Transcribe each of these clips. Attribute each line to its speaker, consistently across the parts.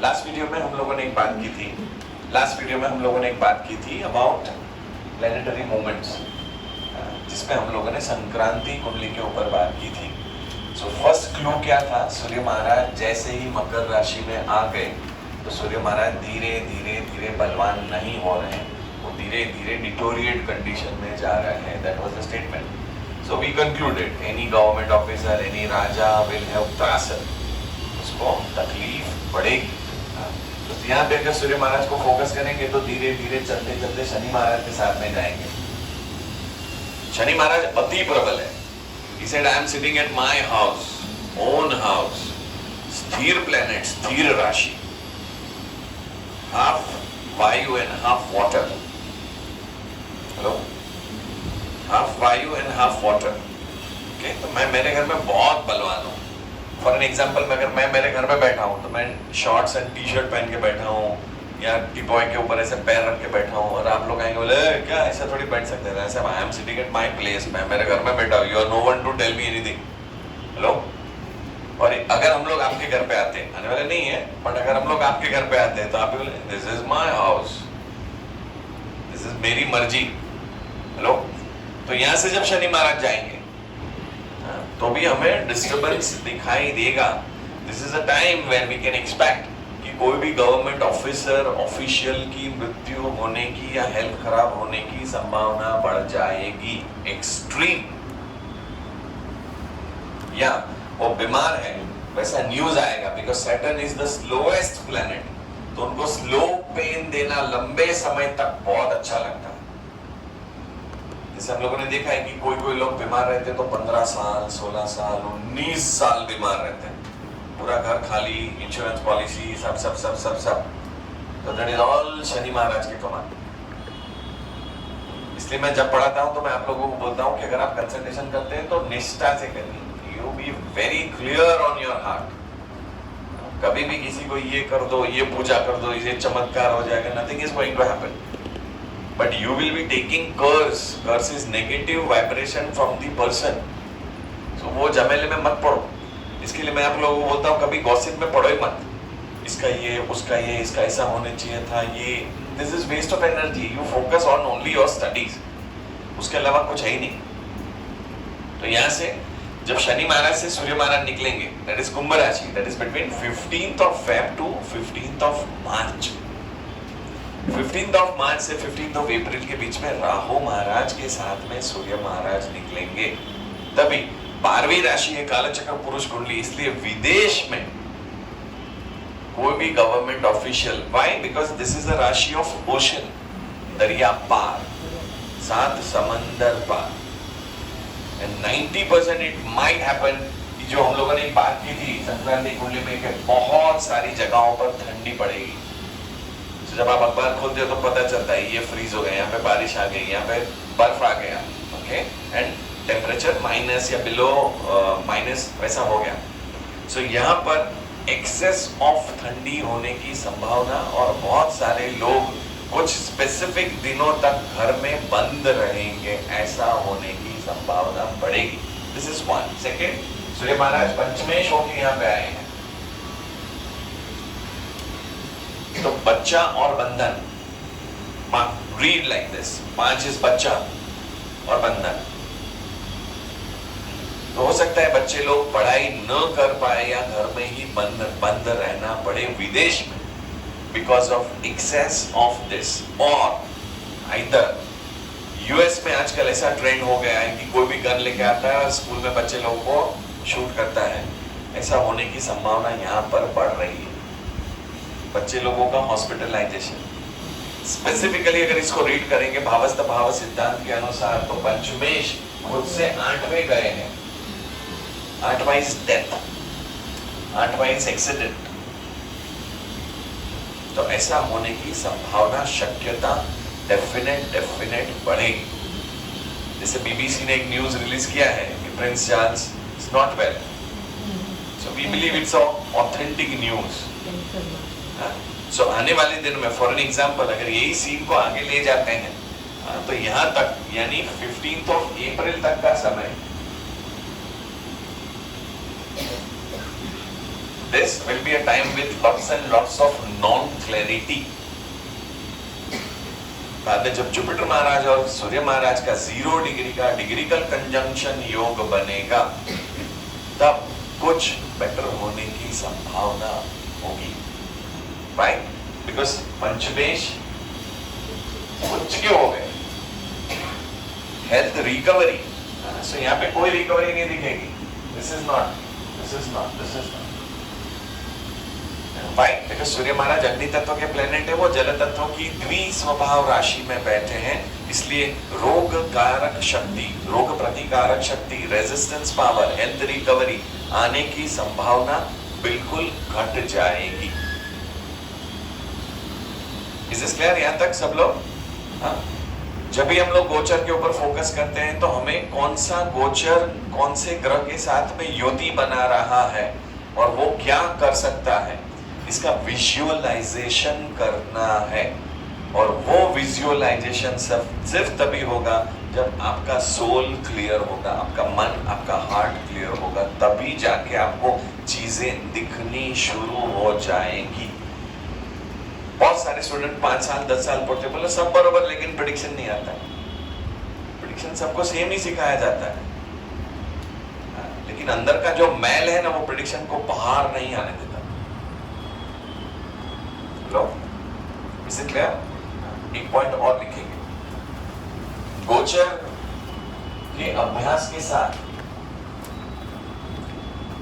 Speaker 1: Last video में हम लोगों ने एक बात की थी अबाउट प्लैनेटरी मूवमेंट्स, जिसमें हम लोगों ने संक्रांति कुंडली के ऊपर बात की थी। सो फर्स्ट क्लू क्या था? सूर्य महाराज जैसे ही मकर राशि में आ गए तो सूर्य महाराज धीरे धीरे धीरे बलवान नहीं हो रहे हैं, वो धीरे धीरे डिटोरिएट कंडीशन में जा रहे हैं। That was the statement. So we concluded any government officer, any raja will have त्रासल, उसको तकलीफ पड़ेगी। तो यहाँ पे अगर सूर्य महाराज को फोकस करेंगे तो धीरे धीरे चलते चलते शनि महाराज के साथ में जाएंगे। शनि महाराज अति प्रबल है। He said, I am sitting at my house, own house, स्थिर planet, स्थिर राशि, half वायु and half water. Hello? Half वायु and half water. Okay? तो मैं मेरे घर में बहुत बलवान हूँ। फॉर एन एग्जाम्पल, अगर मैं मेरे घर में बैठा हूँ तो मैं शॉर्ट्स एंड टी शर्ट पहन के बैठा हूँ या टीपॉय के ऊपर ऐसे पैर रख के बैठा हूँ, और आप लोग आएंगे बोले क्या ऐसा थोड़ी बैठ सकते हैं? ऐसे I am sitting at my place, मैं मेरे घर में बैठा हूँ, you are no one to tell me anything. Hello? और अगर हम लोग आपके घर पे आते हैं, आने वाले नहीं है, बट अगर हम लोग आपके घर पे आते हैं तो आप बोले this is my house, this is मेरी मर्जी। हेलो? तो यहाँ से जब शनि महाराज जाएंगे तो भी हमें डिस्टर्बेंस दिखाई देगा। This is a time where we can expect कि कोई भी गवर्नमेंट ऑफिसर, ऑफिशियल की मृत्यु होने की या हेल्थ खराब होने की संभावना बढ़ जाएगी, एक्सट्रीम। या वो बीमार है वैसा न्यूज आएगा, because Saturn is the slowest planet, तो उनको स्लो पेन देना लंबे समय तक बहुत अच्छा लगता है। जैसे हम लोगों ने देखा है कि कोई कोई लोग बीमार रहते हैं तो 15 साल, 16 साल, 19 साल बीमार रहते हैं, पूरा घर खाली, इंश्योरेंस पॉलिसी, सब सब सब सब सब। तो दैट इज ऑल शनि महाराज की कमाल। इसलिए मैं जब पढ़ाता हूं तो मैं आप लोगों को बोलता हूं कि अगर आप कंसल्टेशन करते हैं तो निष्ठा से करिए। You be very clear on your heart. कभी भी किसी को ये कर दो, ये पूजा कर दो, ये चमत्कार हो जाएगा, nothing is going to happen. But you will be taking curse. Curse is negative vibration from the person. So वो झमेले में मत पड़ो। इसके लिए मैं आप लोगों को बोलता हूँ कभी गॉसिप में पड़ो ही मत। इसका ये, उसका ये, इसका ऐसा होने चाहिए था, ये this is waste of energy. You focus on only your studies, उसके अलावा कुछ है ही नहीं। तो यहाँ से जब शनि महाराज से सूर्य महाराज निकलेंगे, दैट इज कुंभ राशि, that is between 15th of Feb to 15th of March। 15th of March से 15th of April के बीच में राहु महाराज के साथ में सूर्य महाराज निकलेंगे। तभी 12वीं राशि है कालचक्र पुरुष कुंडली, इसलिए विदेश में कोई भी government official, why? Because this is the राशि ऑफ ओशन, दरिया पार, सात समंदर पार। एंड 90% इट माइट हैपन कि जो हम लोगों ने बात की थी संक्रांति कुंडली में कि बहुत सारी जगहों पर ठंडी पड़ेगी। जब आप अखबार खोलते हो तो पता चलता है ये फ्रीज हो गया, यहाँ पे बारिश आ गई, यहाँ पे बर्फ आ गया, ओके, एंड टेम्परेचर माइनस या बिलो माइनस वैसा हो गया। सो यहाँ पर एक्सेस ऑफ ठंडी होने की संभावना, और बहुत सारे लोग कुछ स्पेसिफिक दिनों तक घर में बंद रहेंगे, ऐसा होने की संभावना बढ़ेगी। This is one. सेकेंड, सूर्य महाराज पंचमेश होकर यहाँ पे आए हैं, तो बच्चा और बंधन, रीड लाइक दिस, 5 इज बच्चा और बंधन। तो हो सकता है बच्चे लोग पढ़ाई न कर पाए या घर में ही बंद रहना पड़े विदेश में, because of access of this. और आइदर यूएस में आजकल ऐसा ट्रेंड हो गया है कि कोई भी गन लेके आता है और स्कूल में बच्चे लोगों को शूट करता है, ऐसा होने की संभावना यहाँ पर बढ़ रही है। बच्चे लोगों का हॉस्पिटलाइजेशन, स्पेसिफिकली अगर इसको रीड करेंगे भावस्त भाव सिद्धांत के अनुसार, तो पंचमेश खुद से 8वें गए हैं। 8वां इज डेथ, 8वां इज एक्सीडेंट। तो ऐसा होने की संभावना, शक्यता डेफिनेट बढ़ेगी। जैसे बीबीसी ने एक न्यूज रिलीज किया है कि Prince Charles is not well, so we believe it's authentic news. सो आने वाले दिन में फॉर एन एग्जाम्पल अगर यही सीन को आगे ले जाते हैं तो यहाँ तक, यानी 15th of April तक का समय this will be a time with lots and lots of non-clarity. बाद में जब जुपिटर महाराज और सूर्य महाराज का 0 डिग्री का डिग्रिकल कंजंक्शन योग बनेगा, तब कुछ बेटर होने की संभावना होगी, राइट? बिकॉज पंचमेश उच्च के हो गए, हेल्थ रिकवरी, सो यहाँ पे कोई रिकवरी नहीं दिखेगी. This is not fine, because Surya Maharaj अग्नि तत्व के प्लेनेट है, वो जल तत्व की द्वि स्वभाव राशि में बैठे हैं, इसलिए रोग कारक शक्ति, रोग प्रतिकारक शक्ति, रेजिस्टेंस पावर, हेल्थ रिकवरी आने की संभावना बिल्कुल घट जाएगी. इज दिस क्लियर यहां तक सब लोग? हाँ. जब भी हम लोग गोचर के ऊपर फोकस करते हैं तो हमें कौन सा गोचर कौन से ग्रह के साथ में युति बना रहा है और वो क्या कर सकता है, इसका विजुअलाइजेशन करना है. और वो विजुअलाइजेशन सिर्फ तभी होगा जब आपका सोल क्लियर होगा, आपका मन, आपका हार्ट क्लियर होगा, तभी जाके आपको चीजें दिखनी शुरू हो जाएंगी. बहुत सारे स्टूडेंट 5 साल 10 साल पढ़ते, बोले सब बरोबर, लेकिन प्रेडिक्शन नहीं आता है. प्रेडिक्शन सबको सेम ही सिखाया जाता है, लेकिन अंदर का जो मैल है ना, वो प्रेडिक्शन को बाहर नहीं आने देता. लो, इज इट क्लियर? एक पॉइंट और लिखेंगे. गोचर के अभ्यास के साथ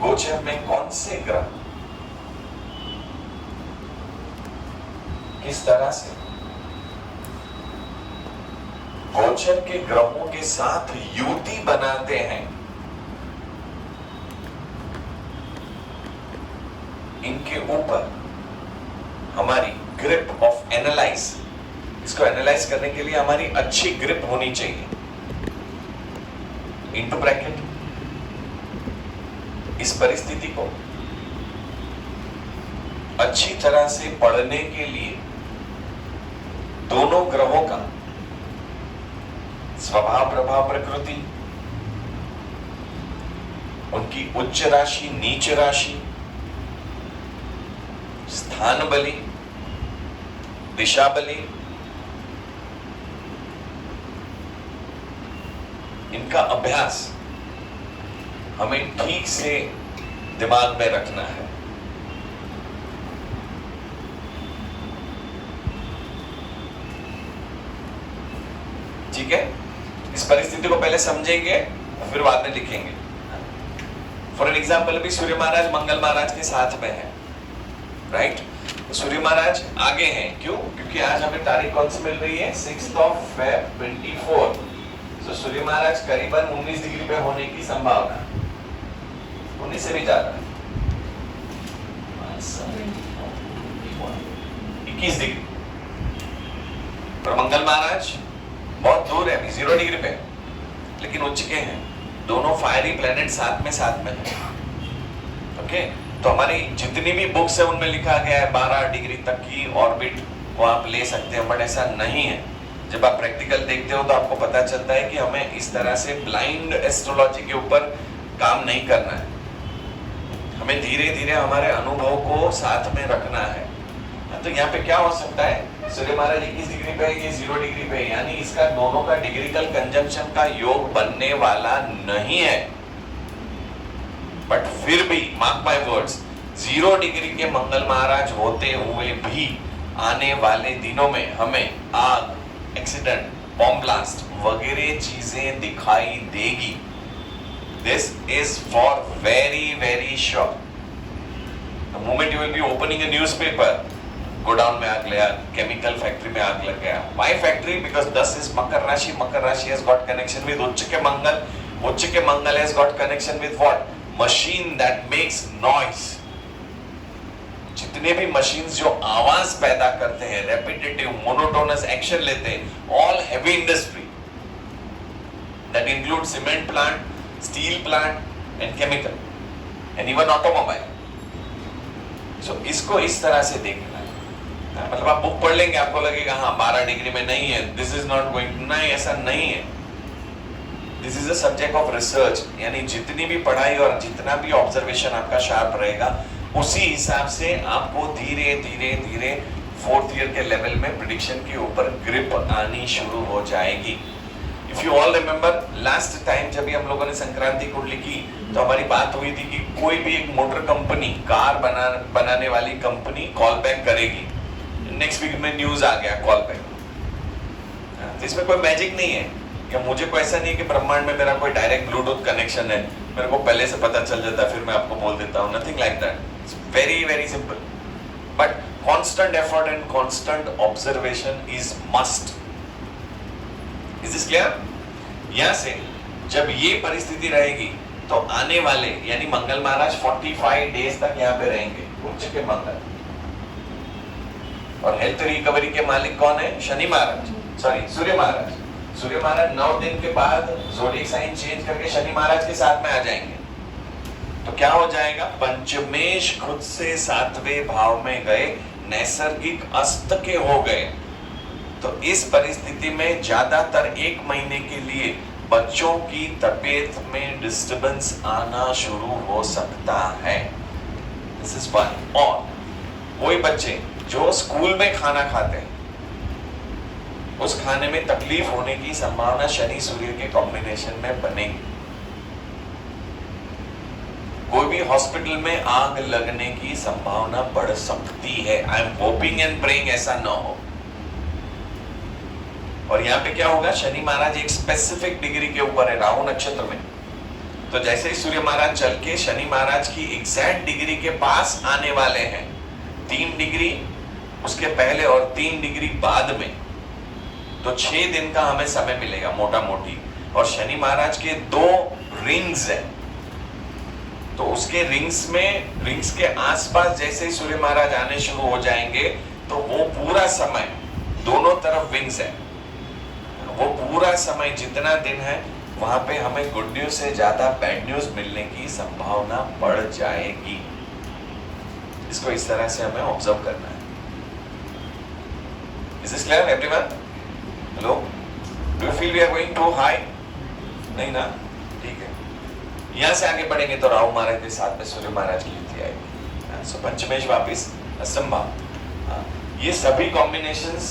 Speaker 1: गोचर में कौन से ग्रह किस तरह से गोचर के ग्रहों के साथ युति बनाते हैं, इनके ऊपर हमारी ग्रिप ऑफ एनालाइज, इसको एनालाइज करने के लिए हमारी अच्छी ग्रिप होनी चाहिए. इनटू ब्रैकेट, इस परिस्थिति को अच्छी तरह से पढ़ने के लिए दोनों ग्रहों का स्वभाव प्रभाव प्रकृति, उनकी उच्च राशि नीच राशि, स्थान बली, दिशा बली, इनका अभ्यास हमें ठीक से दिमाग में रखना है. ठीक है? इस परिस्थिति को पहले समझेंगे और फिर बाद में लिखेंगे. फॉर एन एग्जाम्पल, अभी सूर्य महाराज मंगल महाराज के साथ में है, राइट? तो सूर्य महाराज आगे हैं, क्यों? क्योंकि आज हमें तारीख कौन सी मिल रही है? 6 Feb 24. तो सूर्य महाराज करीबन 19 डिग्री पे होने की संभावना, 19 से भी ज्यादा, 21 डिग्री. और मंगल महाराज बहुत दूर है, 0 डिग्री पे, लेकिन उच्च के हैं. दोनों फायरी प्लेनेट साथ में है. ओके, तो हमारी जितनी भी बुक्स है उनमें लिखा गया है 12 डिग्री तक की ऑर्बिट को आप ले सकते हैं, बट ऐसा नहीं है. जब आप प्रैक्टिकल देखते हो तो आपको पता चलता है कि हमें इस तरह से ब्लाइंड एस्ट्रोलॉजी के ऊपर काम नहीं करना है. हमें धीरे धीरे हमारे अनुभव को साथ में रखना है. तो यहाँ पे क्या हो सकता है? सूर्य महाराज 21 डिग्री पे, ये 0 डिग्री पे, यानी इसका दोनों का डिग्रिकल कंजंक्शन का योग बनने वाला नहीं है. बट फिर भी मार्क माय वर्ड्स, 0 डिग्री के मंगल महाराज होते हुए भी आने वाले दिनों में हमें आग, एक्सीडेंट, बॉम्ब ब्लास्ट वगैरह चीजें दिखाई देगी. This is for very very sure. The moment you will be opening a newspaper, godown में आग लगा, केमिकल फैक्ट्री में आग लग गया. Why factory? बिकॉज 10 इज मकर राशि, मकर राशि हैज गॉट कनेक्शन विद उच्च के मंगल, उच्च के Mangal has got connection with what? Machine that makes noise. जितने भी मशीन्स जो आवाज पैदा करते हैं, रेपिटेटिव मोनोटोनस एक्शन लेते हैं, all heavy industry that include cement plant, steel plant and chemical and even automobile. So इसको इस तरह से देखना है. मतलब आप बुक पढ़ लेंगे, आपको लगेगा हाँ 12 डिग्री में नहीं है, दिस इज नॉट गोइंग, नहीं, ऐसा नहीं है. This is a subject of research. यानी जितनी भी पढ़ाई और जितना भी ऑब्जर्वेशन आपका शार्प रहेगा, उसी हिसाब से आपको धीरे धीरे धीरे फोर्थ ईयर के लेवल में प्रिडिक्शन के ऊपर ग्रिप आनी शुरू हो जाएगी। If you all remember last time जब भी हम लोगों ने संक्रांति कुंडली की तो हमारी बात हुई थी कि कोई भी एक मोटर कंपनी, कार बनाने वाली कंपनी कॉल बैक करेगी। नेक्स्ट वीक में न्यूज आ गया कॉल बैक। तो इसमें कोई मैजिक नहीं है कि मुझे को ऐसा नहीं है कि ब्रह्मांड में मेरा कोई डायरेक्ट ब्लूटूथ कनेक्शन है, मेरे को पहले से पता चल जाता है फिर मैं आपको बोल देता हूँ। Nothing like that, it's very very simple, but constant effort and constant observation is must. Is this clear? यहाँ से जब ये परिस्थिति रहेगी तो आने वाले यानी मंगल महाराज 45 डेज तक यहाँ पे रहेंगे, उच्च के मंगल। और हेल्थ रिकवरी के मालिक कौन है? शनि महाराज, सॉरी सूर्य महाराज। सूर्य महाराज 9 दिन के बाद ज़ोडिएक साइन चेंज करके शनि महाराज के साथ में आ जाएंगे। तो क्या हो जाएगा? पंचमेश खुद से 7वें भाव में गए, नैसर्गिक अस्त के हो गए। तो इस परिस्थिति में ज्यादातर 1 महीने के लिए बच्चों की तबीयत में डिस्टरबेंस आना शुरू हो सकता है। This is one. और वही बच्चे जो स्कूल में खाना खाते हैं उस खाने में तकलीफ होने की संभावना शनि सूर्य के कॉम्बिनेशन में बनेगी। कोई भी हॉस्पिटल में आग लगने की संभावना बढ़ सकती है। I am hoping and praying ऐसा न हो। और यहाँ पे क्या होगा? शनि महाराज एक स्पेसिफिक डिग्री के ऊपर है, राहु नक्षत्र में। तो जैसे ही सूर्य महाराज चल के शनि महाराज की एग्जैक्ट डिग्री के पास आने वाले हैं, 3 डिग्री उसके पहले और 3 डिग्री बाद में, तो 6 दिन का हमें समय मिलेगा मोटा मोटी। और शनि महाराज के 2 रिंग्स हैं, तो उसके रिंग्स के आसपास जैसे ही सूर्य महाराज आने शुरू हो जाएंगे तो वो पूरा समय दोनों तरफ विंग्स है, वो पूरा समय जितना दिन है वहां पे हमें गुड न्यूज से ज्यादा बैड न्यूज मिलने की संभावना बढ़ जाएगी। इसको इस तरह से हमें ऑब्जर्व करना है। Is this clear everyone? Hello, do you feel we are going to high? नहीं ना? ठीक है। यहां से आगे बढ़ेंगे तो राहु महाराज के साथ में सूर्य महाराज की युति आएगी। सो पंचमेश वापिस असंभव। ये सभी कॉम्बिनेशंस,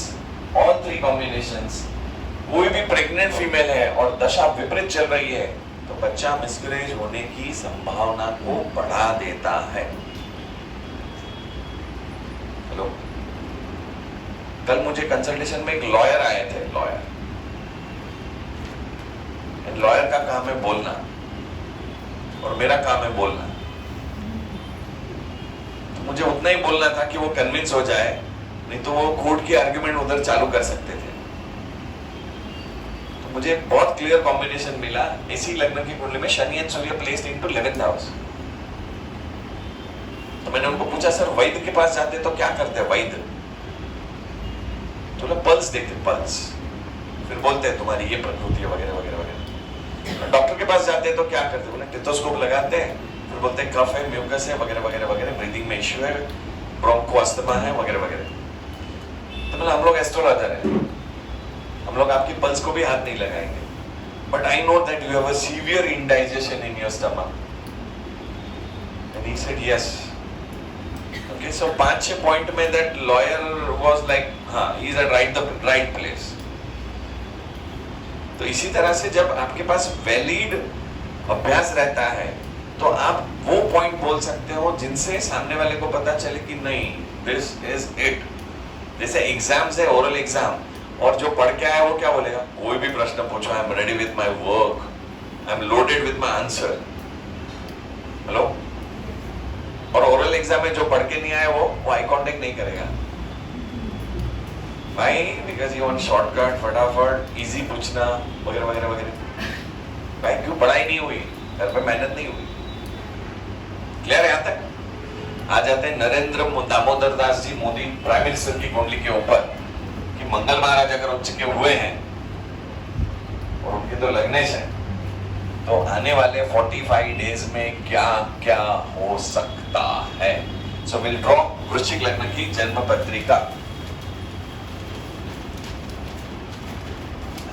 Speaker 1: ऑल 3 कॉम्बिनेशंस, कोई भी प्रेग्नेंट फीमेल है और दशा विपरीत चल रही है तो बच्चा मिसकैरेज होने की संभावना को बढ़ा देता है। हेलो, कल मुझे कंसल्टेशन में एक लॉयर आए थे। लॉयर का काम है बोलना और मेरा काम है बोलना। तो मुझे उतना ही बोलना था कि वो कन्विंस हो जाए, नहीं तो वो कोर्ट की आर्ग्यूमेंट उधर चालू कर सकते थे। तो मुझे बहुत क्लियर कॉम्बिनेशन मिला। इसी लग्न की कुंडली में Shani and Surya placed into 11th house. तो मैंने उनको पूछा, सर वैद्य के पास जाते तो क्या करते हैं वैद्य? तो पल्स देखते, पल्स, फिर बोलते हैं तुम्हारी ये प्रकृति है वगैरह वगैरह वगैरह। डॉक्टर के पास जाते हैं तो क्या करते हैं? उन्हें टेथोस्कोप लगाते हैं, फिर बोलते हैं कफ है, म्यूकस है वगैरह वगैरह वगैरह, ब्रीदिंग में इश्यू है, ब्रोंको अस्थमा है वगैरह वगैरह। तो मतलब हम लोग एस्ट्रोलॉजर हैं, हम लोग आपकी पल्स को भी हाथ नहीं लगाएंगे, but I know that you have a severe indigestion in your stomach. And he said yes. Okay, so 5-6 point में दैट लॉयर वाज लाइक, हाँ, he is at right place. तो इसी तरह से जब आपके पास वैलिड अभ्यास रहता है तो आप वो पॉइंट बोल सकते हो जिनसे सामने वाले को पता चले कि नहीं, दिस इज इट। जैसे एग्जाम्स है, ओरल एग्जाम, और जो पढ़ के आया वो क्या बोलेगा? कोई भी प्रश्न पूछो, I am ready with my work, I am loaded with my answer. Hello, और ओरल एग्जाम में जो पढ़ के नहीं आया वो आई कांटेक्ट नहीं करेगा भाई, बिकॉज यू वांट शॉर्टकट, फटाफट, इजी पूछना वगैरह वगैरह वगैरह। भाई क्यों? पढ़ाई नहीं हुई, घर पे मेहनत नहीं हुई। क्लियर है? यहां तक आ जाते हैं नरेंद्र दामोदर दास जी मोदी प्राइम मिनिस्टर की कुंडली के ऊपर कि मंगल महाराज अगर उच्च के हुए हैं और उनके तो लग्नेश है, तो आने वाले 45 डेज में क्या क्या हो सकता है। सो विल ड्रॉ वृश्चिक लग्न की जन्म पत्रिका।